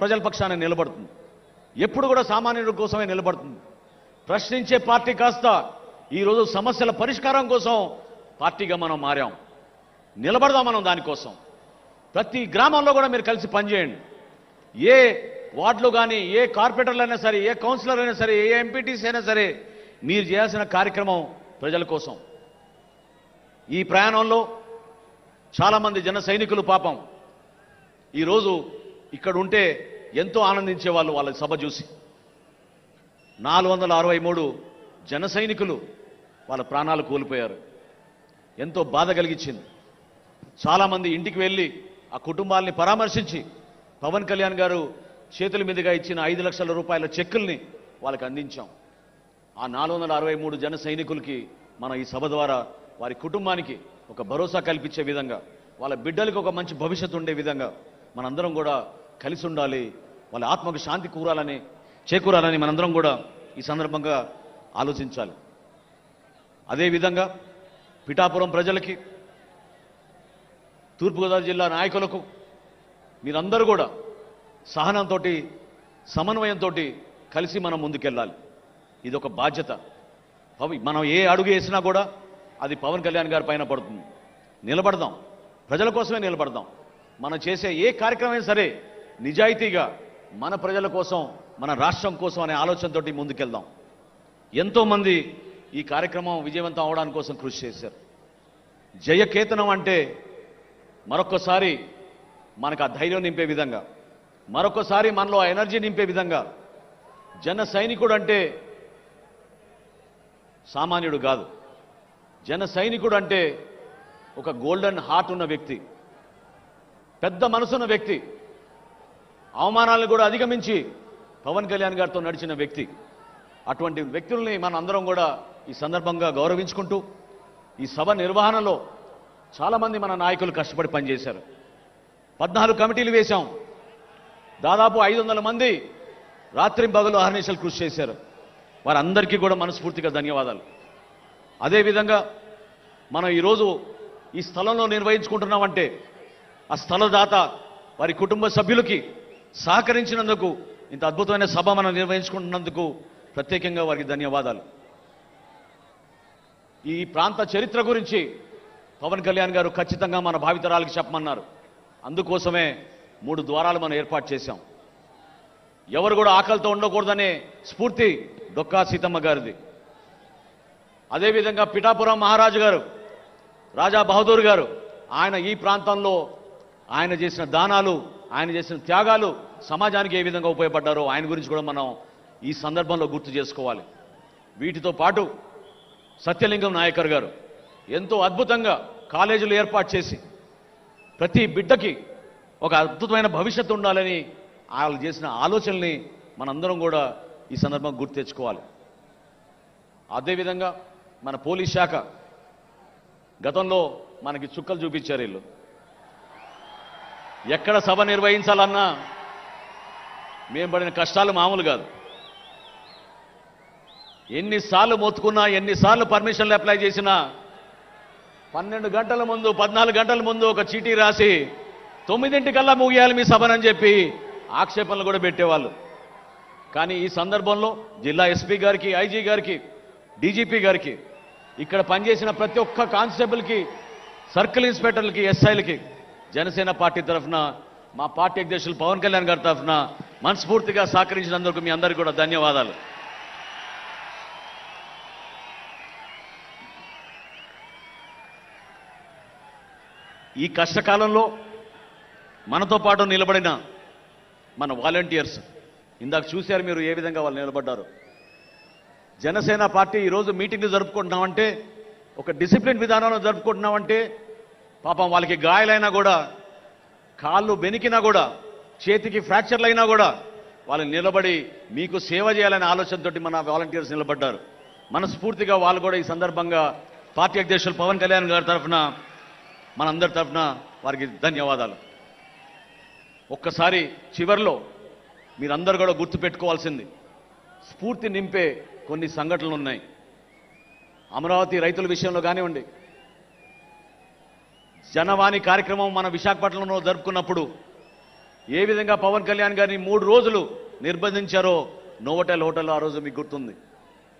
ప్రజల పక్షాన నిలబడుతుంది. ఎప్పుడు కూడా సామాన్యుడి కోసమే నిలబడుతుంది. ప్రశ్నించే పార్టీ కాస్త ఈరోజు సమస్యల పరిష్కారం కోసం పార్టీగా మనం మారాం. నిలబడదాం మనం దానికోసం. ప్రతి గ్రామంలో కూడా మీరు కలిసి పనిచేయండి. ఏ వార్డులో కానీ, ఏ కార్పొరేటర్లు అయినా సరే, ఏ కౌన్సిలర్ అయినా సరే, ఏ ఎంపీటీసీ అయినా సరే, మీరు చేయాల్సిన కార్యక్రమం ప్రజల కోసం. ఈ ప్రయాణంలో చాలామంది జన సైనికులు పాపం ఈరోజు ఇక్కడ ఉంటే ఎంతో ఆనందించేవాళ్ళు. వాళ్ళ సభ చూసి 463 జన సైనికులు వాళ్ళ ప్రాణాలు కోల్పోయారు. ఎంతో బాధ కలిగించింది. చాలామంది ఇంటికి వెళ్ళి ఆ కుటుంబాలని పరామర్శించి పవన్ కళ్యాణ్ గారు చేతుల మీదుగా ఇచ్చిన 5 లక్షల రూపాయల చెక్కుల్ని వాళ్ళకి అందించాం. ఆ 463 జన సైనికులకి మన ఈ సభ ద్వారా వారి కుటుంబానికి ఒక భరోసా కల్పించే విధంగా, వాళ్ళ బిడ్డలకు ఒక మంచి భవిష్యత్తు ఉండే విధంగా మనందరం కూడా కలిసి ఉండాలి. వాళ్ళ ఆత్మకు శాంతి చేకూరాలని మనందరం కూడా ఈ సందర్భంగా ఆలోచించాలి. అదేవిధంగా పిఠాపురం ప్రజలకి, తూర్పుగోదావరి జిల్లా నాయకులకు మీరందరూ కూడా సహనంతో, సమన్వయంతో కలిసి మనం ముందుకెళ్ళాలి. ఇది ఒక బాధ్యత. మనం ఏ అడుగు వేసినా కూడా అది పవన్ కళ్యాణ్ గారి పైన పడుతుంది. నిలబడదాం, ప్రజల కోసమే నిలబడదాం. మనం చేసే ఏ కార్యక్రమం సరే నిజాయితీగా మన ప్రజల కోసం, మన రాష్ట్రం కోసం అనే ఆలోచనతో ముందుకెళ్దాం. ఎంతోమంది ఈ కార్యక్రమం విజయవంతం అవడానికి కోసం కృషి చేశారు. జయకేతనం అంటే మరొకసారి మనకు ఆ ధైర్యం నింపే విధంగా, మరొకసారి మనలో ఆ ఎనర్జీ నింపే విధంగా, జన సైనికుడు అంటే సామాన్యుడు కాదు. జన సైనికుడు అంటే ఒక గోల్డెన్ హార్ట్ ఉన్న వ్యక్తి, పెద్ద మనసున్న వ్యక్తి, అవమానాలను కూడా అధిగమించి పవన్ కళ్యాణ్ గారితో నడిచిన వ్యక్తి. అటువంటి వ్యక్తుల్ని మన అందరం కూడా ఈ సందర్భంగా గౌరవించుకుంటూ, ఈ సభ నిర్వహణలో చాలామంది మన నాయకులు కష్టపడి పనిచేశారు. 14 కమిటీలు వేశాం. దాదాపు 500 మంది రాత్రింపగలు అహర్నిశలు కృషి చేశారు. వారందరికీ కూడా మనస్ఫూర్తిగా ధన్యవాదాలు. అదేవిధంగా మనం ఈరోజు ఈ స్థలంలో నిర్వహించుకుంటున్నామంటే ఆ స్థలదాత వారి కుటుంబ సభ్యులకి సహకరించినందుకు, ఇంత అద్భుతమైన సభ మనం నిర్వహించుకుంటున్నందుకు ప్రత్యేకంగా వారికి ధన్యవాదాలు. ఈ ప్రాంత చరిత్ర గురించి పవన్ కళ్యాణ్ గారు ఖచ్చితంగా మన భావితరాలకు చెప్పమన్నారు. అందుకోసమే 3 ద్వారాలు మనం ఏర్పాటు చేశాం. ఎవరు కూడా ఆకలితో ఉండకూడదనే స్ఫూర్తి డొక్కా సీతమ్మ గారిది. అదేవిధంగా పిఠాపురం మహారాజు గారు, రాజా బహదూర్ గారు, ఆయన ఈ ప్రాంతంలో ఆయన చేసిన దానాలు, ఆయన చేసిన త్యాగాలు సమాజానికి ఏ విధంగా ఉపయోగపడ్డారో ఆయన గురించి కూడా మనం ఈ సందర్భంలో గుర్తు చేసుకోవాలి. వీటితో పాటు సత్యలింగం నాయకర్ గారు ఎంతో అద్భుతంగా కాలేజీలు ఏర్పాటు చేసి ప్రతి బిడ్డకి ఒక అద్భుతమైన భవిష్యత్తు ఉండాలని వాళ్ళు చేసిన ఆలోచనల్ని మనందరం కూడా ఈ సందర్భంగా గుర్తు తెచ్చుకోవాలి. అదేవిధంగా మన పోలీస్ శాఖ గతంలో మనకి చుక్కలు చూపించారు. వీళ్ళు ఎక్కడ సభ నిర్వహించాలన్నా మేము పడిన కష్టాలు మామూలు కాదు. ఎన్నిసార్లు మొత్తుకున్నా, ఎన్నిసార్లు పర్మిషన్లు అప్లై చేసినా 12 గంటల ముందు, 14 గంటల ముందు ఒక చీటీ రాసి 9 ముగియాలి మీ సభనని చెప్పి ఆక్షేపణలు కూడా పెట్టేవాళ్ళు. కానీ ఈ సందర్భంలో జిల్లా ఎస్పీ గారికి, ఐజీ గారికి, డీజీపీ గారికి, ఇక్కడ పనిచేసిన ప్రతి ఒక్క కానిస్టేబుల్కి, సర్కిల్ ఇన్స్పెక్టర్లకి, ఎస్ఐలకి జనసేన పార్టీ తరఫున, మా పార్టీ అధ్యక్షులు పవన్ కళ్యాణ్ గారి తరఫున మనస్ఫూర్తిగా సహకరించినందుకు మీ అందరికీ కూడా ధన్యవాదాలు. ఈ కష్టకాలంలో మనతో పాటు నిలబడిన మన వాలంటీర్స్, ఇందాక చూశారు మీరు ఏ విధంగా వాళ్ళు నిలబడ్డారు. జనసేన పార్టీ ఈరోజు మీటింగ్లు జరుపుకుంటున్నామంటే, ఒక డిసిప్లిన్ విధానంలో జరుపుకుంటున్నామంటే, పాపం వాళ్ళకి గాయాలైనా కూడా, కాళ్ళు బెనికినా కూడా, చేతికి ఫ్రాక్చర్లు అయినా కూడా వాళ్ళు నిలబడి మీకు సేవ చేయాలనే ఆలోచనతోటి మన వాలంటీర్స్ నిలబడ్డారు. మనస్ఫూర్తిగా వాళ్ళు కూడా ఈ సందర్భంగా పార్టీ అధ్యక్షులు పవన్ కళ్యాణ్ గారి తరఫున, మనందరి తరఫున వారికి ధన్యవాదాలు. ఒక్కసారి చివరిలో మీరందరూ కూడా గుర్తుపెట్టుకోవాల్సింది, స్ఫూర్తి నింపే కొన్ని సంఘటనలు ఉన్నాయి. అమరావతి రైతుల విషయంలో కానివ్వండి, జనవాణి కార్యక్రమం మన విశాఖపట్నంలో జరుపుకున్నప్పుడు ఏ విధంగా పవన్ కళ్యాణ్ గారిని 3 రోజులు నిర్బంధించారో నోవోటెల్ హోటల్లో ఆ రోజు మీకు గుర్తుంది.